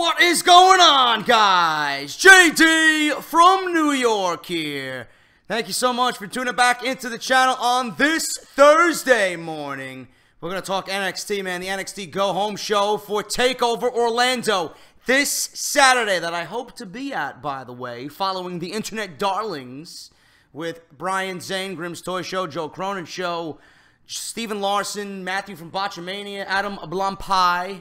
What is going on, guys? JD from New York here. Thank you so much for tuning back into the channel on this Thursday morning. We're going to talk NXT, man. The NXT Go Home show for Takeover Orlando this Saturday that I hope to be at, by the way, following the internet darlings with Brian Zane, Grimm's Toy Show, Joe Cronin Show, Steven Larson, Matthew from Botchamania, Adam Blompai.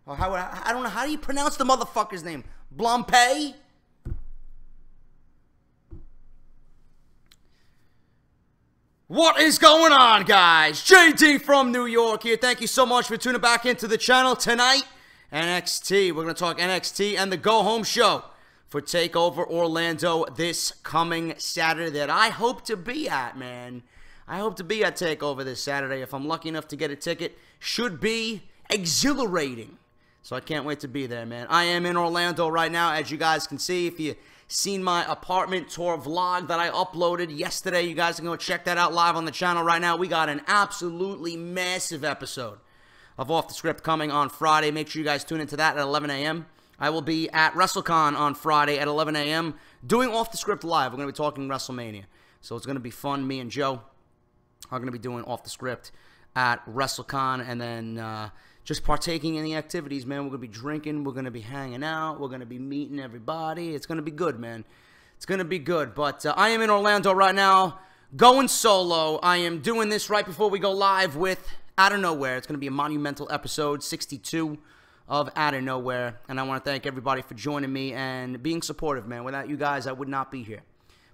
I don't know, how do you pronounce the motherfucker's name? Blompe? What is going on, guys? JD from New York here. Thank you so much for tuning back into the channel tonight. NXT. We're going to talk NXT and the Go Home show for Takeover Orlando this coming Saturday that I hope to be at, man. I hope to be at Takeover this Saturday. If I'm lucky enough to get a ticket, should be exhilarating. So I can't wait to be there, man. I am in Orlando right now, as you guys can see. If you've seen my apartment tour vlog that I uploaded yesterday, you guys can go check that out live on the channel right now. We got an absolutely massive episode of Off the Script coming on Friday. Make sure you guys tune into that at 11 a.m. I will be at WrestleCon on Friday at 11 a.m. doing Off the Script live. We're going to be talking WrestleMania. So it's going to be fun. Me and Joe are going to be doing Off the Script at WrestleCon, and then just partaking in the activities, man. We're going to be drinking. We're going to be hanging out. We're going to be meeting everybody. It's going to be good, man. It's going to be good. But I am in Orlando right now, going solo. I am doing this right before we go live with Out of Nowhere. It's going to be a monumental episode, 62 of Out of Nowhere. And I want to thank everybody for joining me and being supportive, man. Without you guys, I would not be here.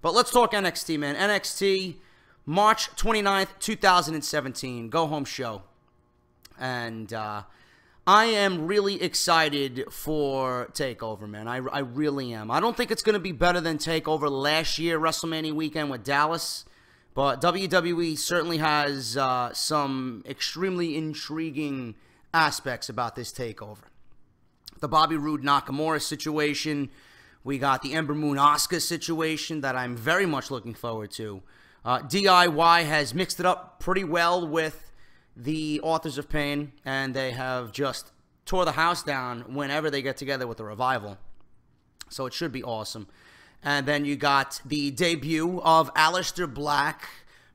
But let's talk NXT, man. NXT, March 29th, 2017. Go Home show. And I am really excited for Takeover, man. I really am. I don't think it's going to be better than Takeover last year, WrestleMania weekend with Dallas. But WWE certainly has some extremely intriguing aspects about this Takeover. The Bobby Roode Nakamura situation. We got the Ember Moon Asuka situation that I'm very much looking forward to. DIY has mixed it up pretty well with the Authors of Pain, and they have just tore the house down whenever they get together with the Revival. So it should be awesome. And then you got the debut of Aleister Black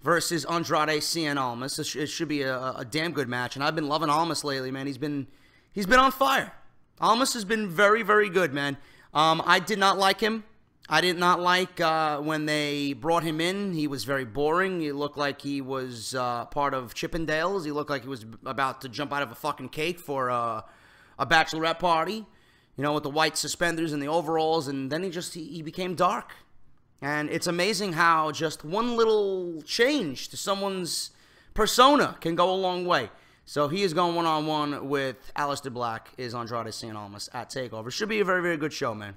versus Andrade Cien Almas. It should be a damn good match, and I've been loving Almas lately, man. He's been on fire. Almas has been very, very good, man. I did not like him. I did not like when they brought him in. He was very boring. He looked like he was part of Chippendales. He looked like he was about to jump out of a fucking cake for a bachelorette party, you know, with the white suspenders and the overalls. And then he became dark. And it's amazing how just one little change to someone's persona can go a long way. So he is going one-on-one with Aleister Black, is Andrade Cien Almas at TakeOver. Should be a very, very good show, man.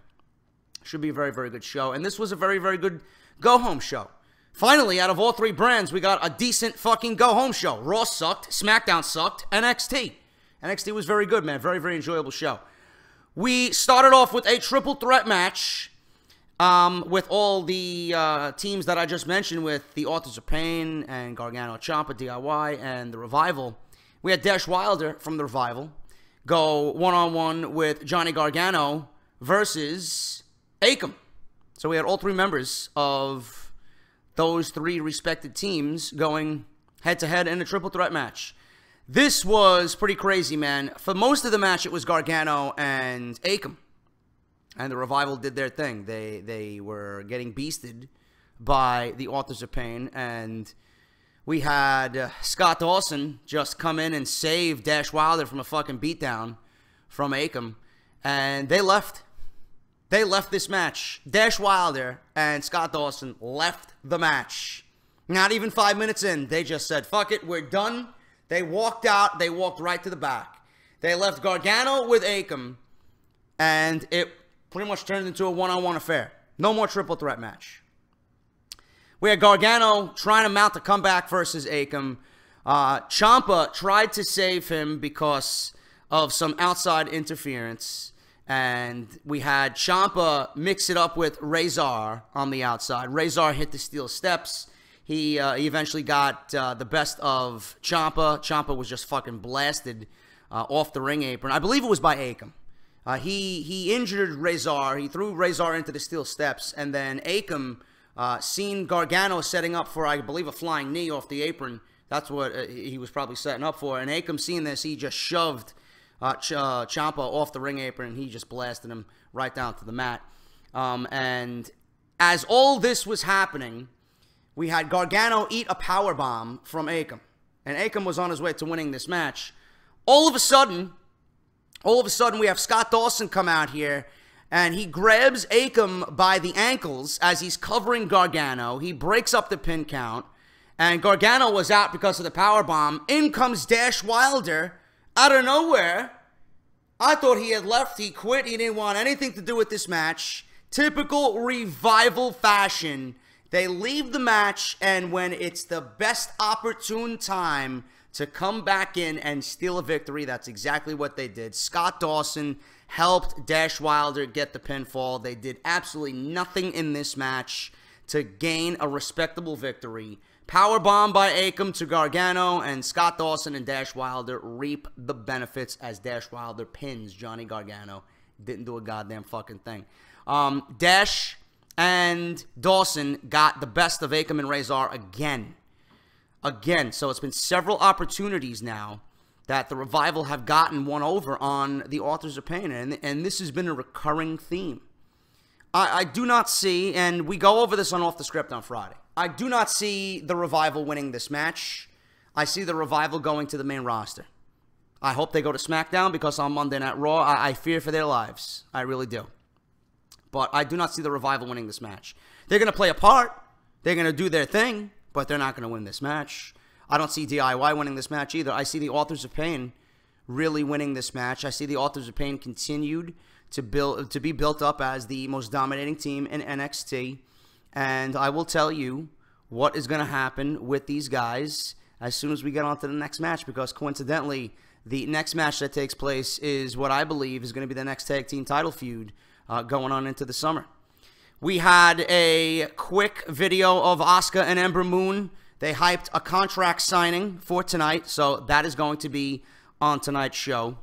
Should be a very, very good show. And this was a very, very good go-home show. Finally, out of all three brands, we got a decent fucking go-home show. Raw sucked. SmackDown sucked. NXT. NXT was very good, man. Very, very enjoyable show. We started off with a triple threat match with all the teams that I just mentioned, with the Authors of Pain and Gargano, Ciampa, DIY, and the Revival. We had Dash Wilder from the Revival go one-on-one with Johnny Gargano versus Akam. So we had all three members of those three respected teams going head-to-head in a triple threat match. This was pretty crazy, man. For most of the match, it was Gargano and Akam. And the Revival did their thing. They were getting beasted by the Authors of Pain. And we had Scott Dawson just come in and save Dash Wilder from a fucking beatdown from Akam. And they left. They left this match. Dash Wilder and Scott Dawson left the match. Not even 5 minutes in. They just said, fuck it, we're done. They walked out. They walked right to the back. They left Gargano with Akam, and it pretty much turned into a one-on-one affair. No more triple threat match. We had Gargano trying to mount a comeback versus Akam. Ciampa tried to save him because of some outside interference. And we had Ciampa mix it up with Razor on the outside. Razor hit the steel steps. He eventually got the best of Ciampa. Ciampa was just fucking blasted off the ring apron. I believe it was by Akam. He injured Razor. He threw Razor into the steel steps, and then Akam seen Gargano setting up for, I believe, a flying knee off the apron. That's what he was probably setting up for. And Akam, seeing this, he just shoved Ciampa off the ring apron, and he just blasted him right down to the mat. And as all this was happening, we had Gargano eat a powerbomb from Akam. And Akam was on his way to winning this match. All of a sudden, we have Scott Dawson come out here, and he grabs Akam by the ankles as he's covering Gargano. He breaks up the pin count, and Gargano was out because of the powerbomb. In comes Dash Wilder out of nowhere. I thought he had left. He quit. He didn't want anything to do with this match. Typical Revival fashion. They leave the match, and when it's the best opportune time to come back in and steal a victory, that's exactly what they did. Scott Dawson helped Dash Wilder get the pinfall. They did absolutely nothing in this match to gain a respectable victory. Powerbomb by Akam to Gargano, and Scott Dawson and Dash Wilder reap the benefits as Dash Wilder pins Johnny Gargano. Didn't do a goddamn fucking thing. Dash and Dawson got the best of Akam and Razor again. So it's been several opportunities now that the Revival have gotten one over on the Authors of Pain, and this has been a recurring theme. I do not see, and we go over this on Off the Script on Friday, I do not see the Revival winning this match. I see the Revival going to the main roster. I hope they go to SmackDown, because on Monday Night Raw, I fear for their lives. I really do. But I do not see the Revival winning this match. They're going to play a part. They're going to do their thing, but they're not going to win this match. I don't see DIY winning this match either. I see the Authors of Pain really winning this match. I see the Authors of Pain continued to be built up as the most dominating team in NXT. And I will tell you what is going to happen with these guys as soon as we get on to the next match, because coincidentally, the next match that takes place is what I believe is going to be the next tag team title feud going on into the summer. We had a quick video of Asuka and Ember Moon. They hyped a contract signing for tonight, so that is going to be on tonight's show.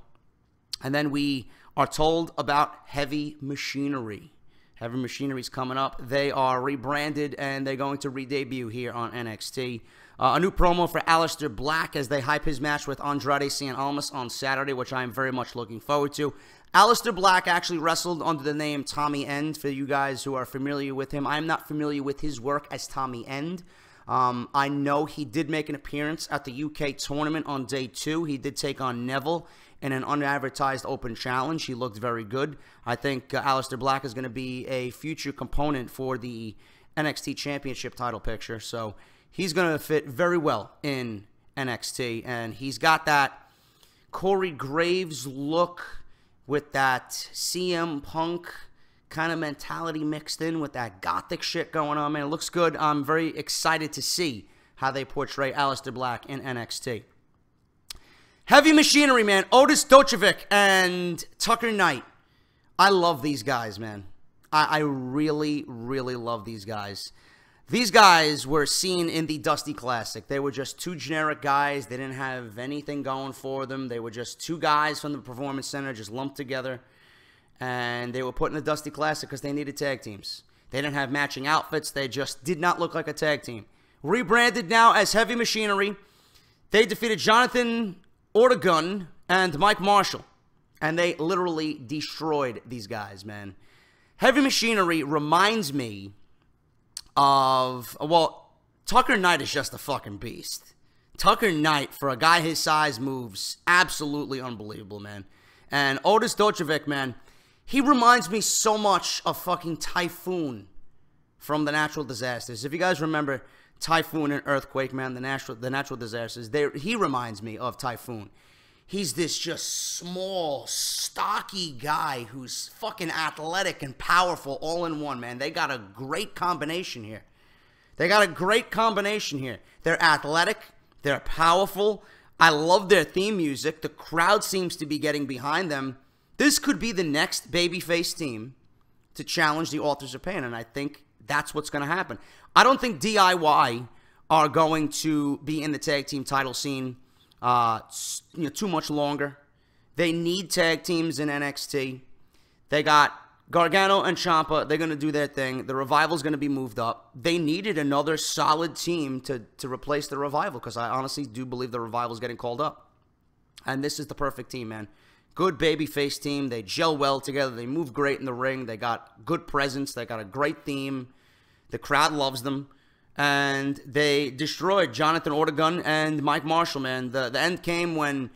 And then we are told about Heavy Machinery. Heavy Machinery's coming up. They are rebranded, and they're going to re-debut here on NXT. A new promo for Aleister Black as they hype his match with Andrade Cien Almas on Saturday, which I am very much looking forward to. Aleister Black actually wrestled under the name Tommy End, for you guys who are familiar with him. I am not familiar with his work as Tommy End. I know he did make an appearance at the UK tournament on day 2. He did take on Neville in an unadvertised open challenge. He looked very good. I think Aleister Black is going to be a future component for the NXT Championship title picture. So he's going to fit very well in NXT. And he's got that Corey Graves look with that CM Punk kind of mentality mixed in with that gothic shit going on, man. It looks good. I'm very excited to see how they portray Aleister Black in NXT. Heavy Machinery, man. Otis Dojovic and Tucker Knight. I love these guys, man. I really, really love these guys. These guys were seen in the Dusty Classic. They were just two generic guys. They didn't have anything going for them. They were just two guys from the Performance Center just lumped together. And they were put in the Dusty Classic because they needed tag teams. They didn't have matching outfits. They just did not look like a tag team. Rebranded now as Heavy Machinery. They defeated Jonathan Ortegun and Mike Marshall. And they literally destroyed these guys, man. Heavy Machinery reminds me of, well, Tucker Knight is just a fucking beast. Tucker Knight, for a guy his size, moves absolutely unbelievable, man. And Otis Dojovic, man, he reminds me so much of fucking Typhoon from the Natural Disasters. If you guys remember Typhoon and Earthquake, man, the natural disasters, he reminds me of Typhoon. He's this just small, stocky guy who's fucking athletic and powerful all in one, man. They got a great combination here. They're athletic. They're powerful. I love their theme music. The crowd seems to be getting behind them. This could be the next babyface team to challenge the Authors of Pain, and I think that's what's going to happen. I don't think DIY are going to be in the tag team title scene too much longer. They need tag teams in NXT. They got Gargano and Ciampa. They're going to do their thing. The Revival's going to be moved up. They needed another solid team to replace the Revival, because I honestly do believe the Revival's getting called up. And this is the perfect team, man. Good babyface team. They gel well together. They move great in the ring. They got good presence. They got a great theme. The crowd loves them. And they destroyed Jonathan Ortegun and Mike Marshall, man. The end came when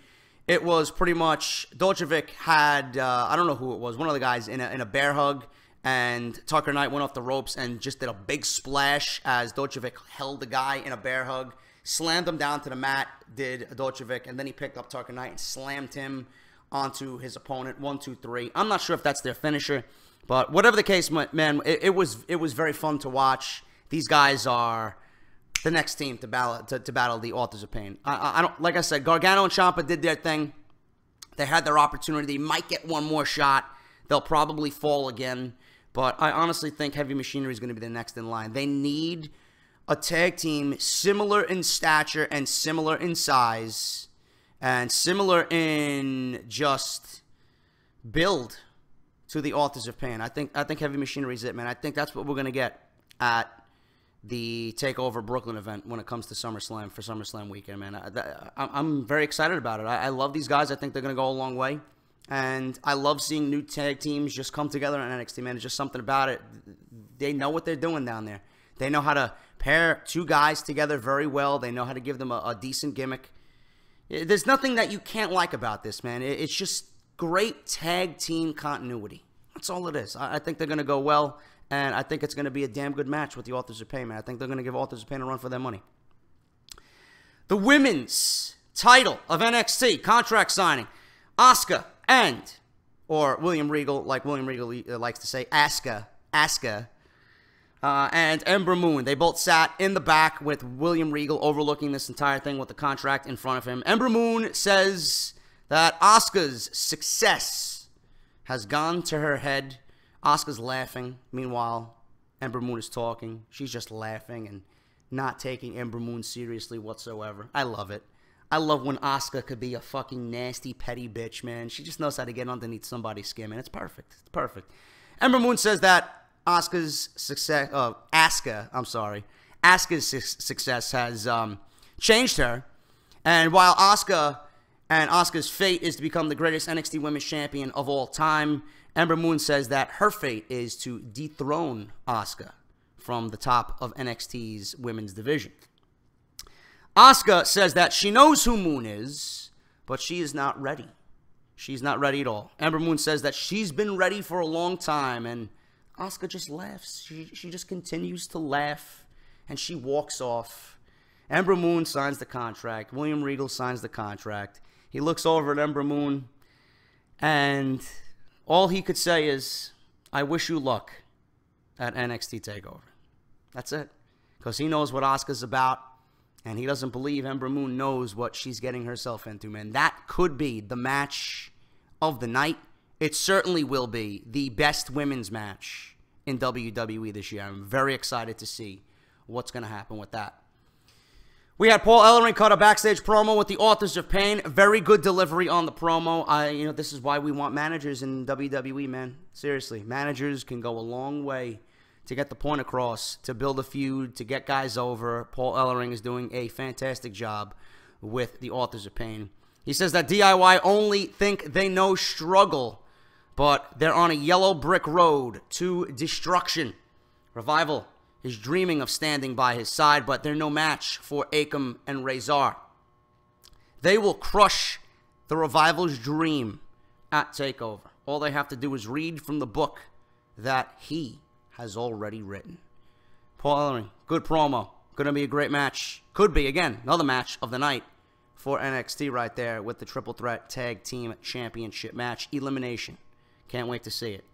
it was pretty much Dojovic had, I don't know who it was, one of the guys in a bear hug. And Tucker Knight went off the ropes and just did a big splash as Dojovic held the guy in a bear hug. Slammed him down to the mat, did Dojovic. And then he picked up Tucker Knight and slammed him onto his opponent. 1, 2, 3. I'm not sure if that's their finisher, but whatever the case, man, it was very fun to watch. These guys are the next team to battle the Authors of Pain. I don't, like I said, Gargano and Ciampa did their thing. They had their opportunity. They might get one more shot. They'll probably fall again, but I honestly think Heavy Machinery is going to be the next in line. They need a tag team similar in stature and similar in size and similar in just build to the Authors of Pain. I think Heavy Machinery is it, man. I think that's what we're going to get at the Takeover Brooklyn event when it comes to SummerSlam, for SummerSlam weekend, man. I'm very excited about it. I love these guys. I think they're going to go a long way. And I love seeing new tag teams just come together in NXT, man. It's just something about it. They know what they're doing down there. They know how to pair two guys together very well. They know how to give them a decent gimmick. There's nothing that you can't like about this, man. It's just great tag team continuity. That's all it is. I think they're going to go well, and I think it's going to be a damn good match with the Authors of Pain, man. I think they're going to give Authors of Pain a run for their money. The women's title of NXT, contract signing. Asuka and, or William Regal, like William Regal likes to say, Asuka, and Ember Moon. They both sat in the back with William Regal overlooking this entire thing with the contract in front of him. Ember Moon says that Asuka's success has gone to her head. Asuka's laughing. Meanwhile, Ember Moon is talking. She's just laughing and not taking Ember Moon seriously whatsoever. I love it. I love when Asuka could be a fucking nasty, petty bitch, man. She just knows how to get underneath somebody's skin, man. It's perfect. It's perfect. Ember Moon says that Asuka's success, Asuka's success has changed her. And while Asuka's fate is to become the greatest NXT Women's Champion of all time, Ember Moon says that her fate is to dethrone Asuka from the top of NXT's women's division. Asuka says that she knows who Moon is, but she is not ready. She's not ready at all. Ember Moon says that she's been ready for a long time, and Asuka just laughs. She just continues to laugh, and she walks off. Ember Moon signs the contract. William Regal signs the contract. He looks over at Ember Moon, and all he could say is, I wish you luck at NXT Takeover. That's it. Because he knows what Asuka's about, and he doesn't believe Ember Moon knows what she's getting herself into, man. That could be the match of the night. It certainly will be the best women's match in WWE this year. I'm very excited to see what's going to happen with that. We had Paul Ellering cut a backstage promo with the Authors of Pain. Very good delivery on the promo. This is why we want managers in WWE, man. Seriously, managers can go a long way to get the point across, to build a feud, to get guys over. Paul Ellering is doing a fantastic job with the Authors of Pain. He says that DIY only think they know struggle, but they're on a yellow brick road to destruction. Revival is dreaming of standing by his side, but they're no match for Akam and Razor. They will crush the Revival's dream at TakeOver. All they have to do is read from the book that he has already written. Paul Ellering, good promo. Going to be a great match. Could be, again, another match of the night for NXT right there with the Triple Threat Tag Team Championship match. Elimination. Can't wait to see it.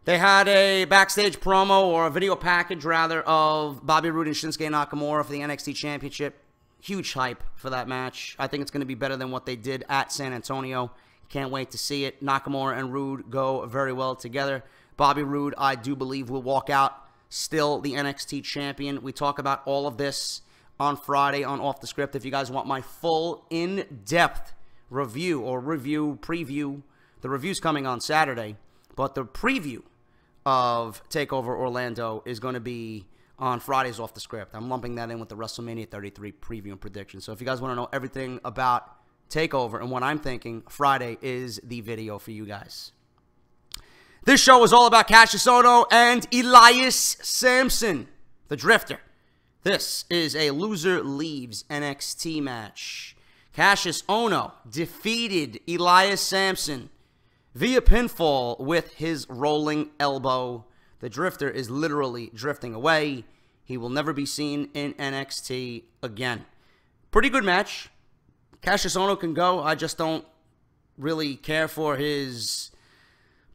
They had a backstage promo, or a video package, rather, of Bobby Roode and Shinsuke Nakamura for the NXT Championship. Huge hype for that match. I think it's going to be better than what they did at San Antonio. Can't wait to see it. Nakamura and Roode go very well together. Bobby Roode, I do believe, will walk out still the NXT champion. We talk about all of this on Friday on Off the Script. If you guys want my full in-depth review or preview, the review's coming on Saturday. But the preview of TakeOver Orlando is going to be on Fridays off the script. I'm lumping that in with the WrestleMania 33 preview and prediction. So if you guys want to know everything about TakeOver and what I'm thinking, Friday is the video for you guys. This show is all about Kassius Ohno and Elias Samson, the Drifter. This is a loser leaves NXT match. Kassius Ohno defeated Elias Samson via pinfall with his rolling elbow. The Drifter is literally drifting away. He will never be seen in NXT again. Pretty good match. Kassius Ohno can go. I just don't really care for his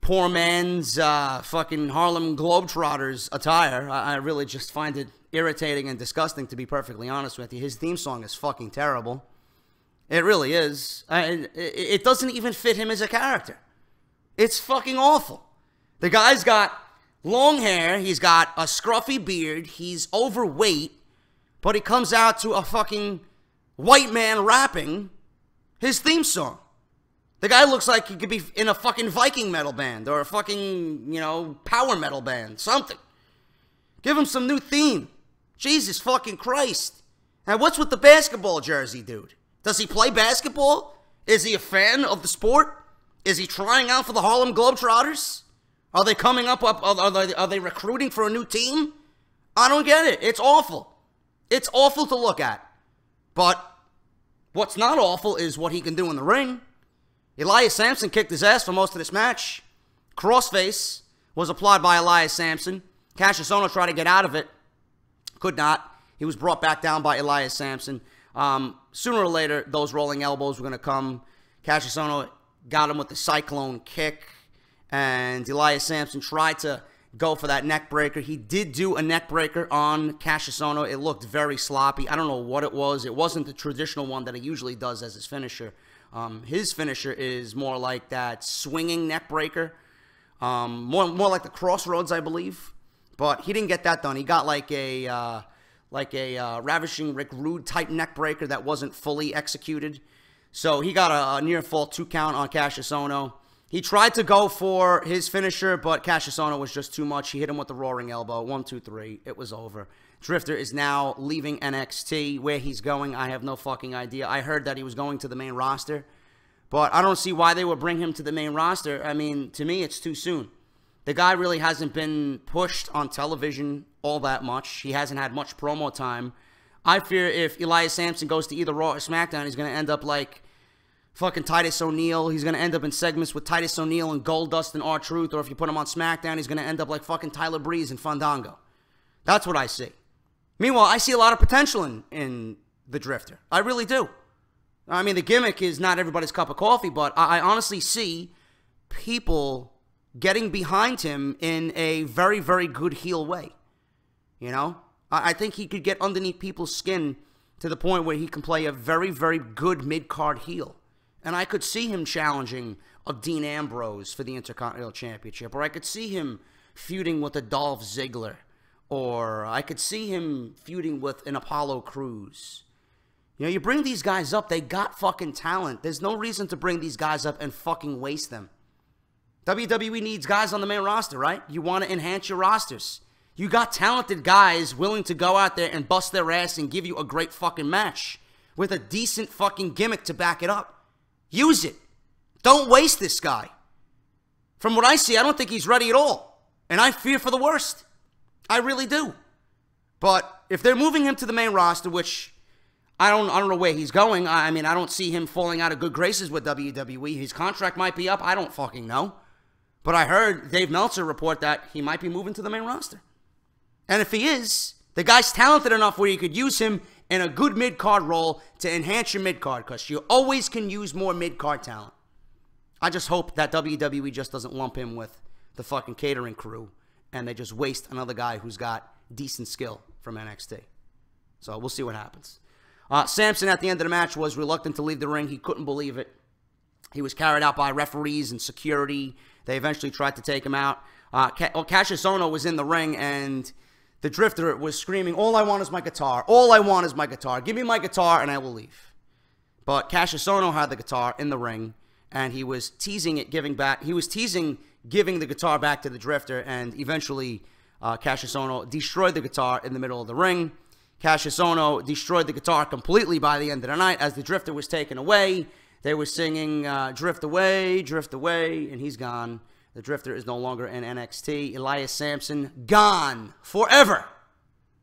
poor man's fucking Harlem Globetrotters attire. I really just find it irritating and disgusting, to be perfectly honest with you. His theme song is fucking terrible. It really is. It doesn't even fit him as a character. It's fucking awful. The guy's got long hair. He's got a scruffy beard. He's overweight. But he comes out to a fucking white man rapping his theme song. The guy looks like he could be in a fucking Viking metal band or a fucking, you know, power metal band. Something. Give him some new theme. Jesus fucking Christ. And what's with the basketball jersey, dude? Does he play basketball? Is he a fan of the sport? Is he trying out for the Harlem Globetrotters? Are they coming up? Are they recruiting for a new team? I don't get it. It's awful. It's awful to look at. But what's not awful is what he can do in the ring. Elias Samson kicked his ass for most of this match. Crossface was applied by Elias Samson. Kassius Ohno tried to get out of it. Could not. He was brought back down by Elias Samson. Sooner or later, those rolling elbows were going to come. Kassius Ohno got him with the Cyclone kick. And Elias Samson tried to go for that neck breaker. He did do a neck breaker on Kassius Ohno. It looked very sloppy. I don't know what it was. It wasn't the traditional one that he usually does as his finisher. His finisher is more like that swinging neck breaker. More like the Crossroads, I believe. But he didn't get that done. He got like a Ravishing Rick Rude type neck breaker that wasn't fully executed. So he got a near fall 2 count on Kassius Ohno. He tried to go for his finisher, but Kassius Ohno was just too much. He hit him with the roaring elbow. 1, 2, 3. It was over. Drifter is now leaving NXT. Where he's going, I have no fucking idea. I heard that he was going to the main roster, but I don't see why they would bring him to the main roster. I mean, to me, it's too soon. The guy really hasn't been pushed on television all that much. He hasn't had much promo time. I fear if Elias Samson goes to either Raw or SmackDown, he's going to end up like fucking Titus O'Neil. He's going to end up in segments with Titus O'Neil and Goldust and R-Truth. Or if you put him on SmackDown, he's going to end up like fucking Tyler Breeze and Fandango. That's what I see. Meanwhile, I see a lot of potential in the Drifter. I really do. I mean, the gimmick is not everybody's cup of coffee, but I honestly see people getting behind him in a very, very good heel way. You know? I think he could get underneath people's skin to the point where he can play a very, very good mid-card heel. And I could see him challenging a Dean Ambrose for the Intercontinental Championship. Or I could see him feuding with a Dolph Ziggler. Or I could see him feuding with an Apollo Crews. You know, you bring these guys up, they got fucking talent. There's no reason to bring these guys up and fucking waste them. WWE needs guys on the main roster, right? You want to enhance your rosters. You got talented guys willing to go out there and bust their ass and give you a great fucking match with a decent fucking gimmick to back it up. Use it. Don't waste this guy. From what I see, I don't think he's ready at all. And I fear for the worst. I really do. But if they're moving him to the main roster, which I don't know where he's going. I mean, I don't see him falling out of good graces with WWE. His contract might be up. I don't fucking know. But I heard Dave Meltzer report that he might be moving to the main roster. And if he is, the guy's talented enough where you could use him in a good mid-card role to enhance your mid-card, because you always can use more mid-card talent. I just hope that WWE just doesn't lump him with the fucking catering crew and they just waste another guy who's got decent skill from NXT. So we'll see what happens. Samson at the end of the match was reluctant to leave the ring. He couldn't believe it. He was carried out by referees and security. They eventually tried to take him out. Kassius Ohno was in the ring, and the Drifter was screaming, "All I want is my guitar. All I want is my guitar. Give me my guitar and I will leave." But Kassius Ohno had the guitar in the ring, and he was teasing it, giving back. He was teasing giving the guitar back to the Drifter, and eventually Kassius Ohno destroyed the guitar in the middle of the ring. Kassius Ohno destroyed the guitar completely by the end of the night. As the Drifter was taken away, they were singing drift away, and he's gone. The Drifter is no longer in NXT. Elias Samson, gone forever.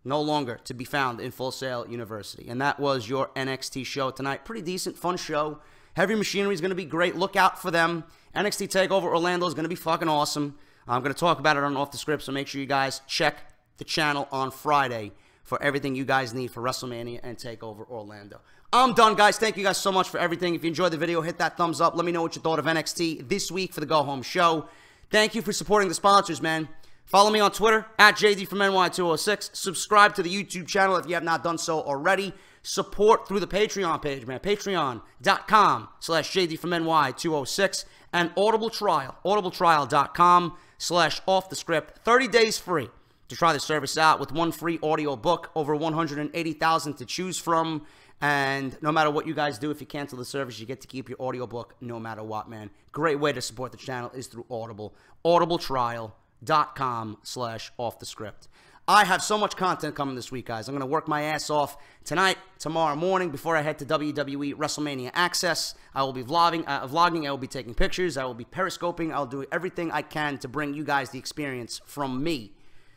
No longer to be found in Full Sail University. And that was your NXT show tonight. Pretty decent, fun show. Heavy Machinery is going to be great. Look out for them. NXT Takeover Orlando is going to be fucking awesome. I'm going to talk about it on Off the Script, so make sure you guys check the channel on Friday for everything you guys need for WrestleMania and Takeover Orlando. I'm done, guys. Thank you guys so much for everything. If you enjoyed the video, hit that thumbs up. Let me know what you thought of NXT this week for the Go Home Show. Thank you for supporting the sponsors, man. Follow me on Twitter, at JD from NY206. Subscribe to the YouTube channel if you have not done so already. Support through the Patreon page, man. Patreon.com/JD from NY206. And Audible Trial, audibletrial.com/offthescript. 30 days free to try the service out with one free audio book, over 180,000 to choose from. And no matter what you guys do, if you cancel the service, you get to keep your audiobook no matter what, man. Great way to support the channel is through Audible. audibletrial.com/offthescript. I have so much content coming this week, guys. I'm going to work my ass off tonight, tomorrow morning, before I head to WWE WrestleMania Access. I will be vlogging. I will be taking pictures. I will be periscoping. I'll do everything I can to bring you guys the experience from me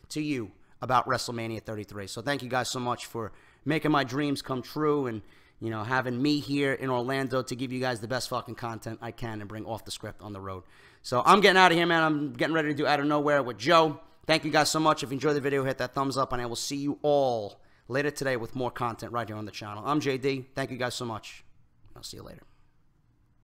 to you about WrestleMania 33. So thank you guys so much for making my dreams come true and, you know, having me here in Orlando to give you guys the best fucking content I can and bring Off the Script on the road. So I'm getting out of here, man. I'm getting ready to do Out of Nowhere with Joe. Thank you guys so much. If you enjoyed the video, hit that thumbs up, and I will see you all later today with more content right here on the channel. I'm JD. Thank you guys so much. I'll see you later.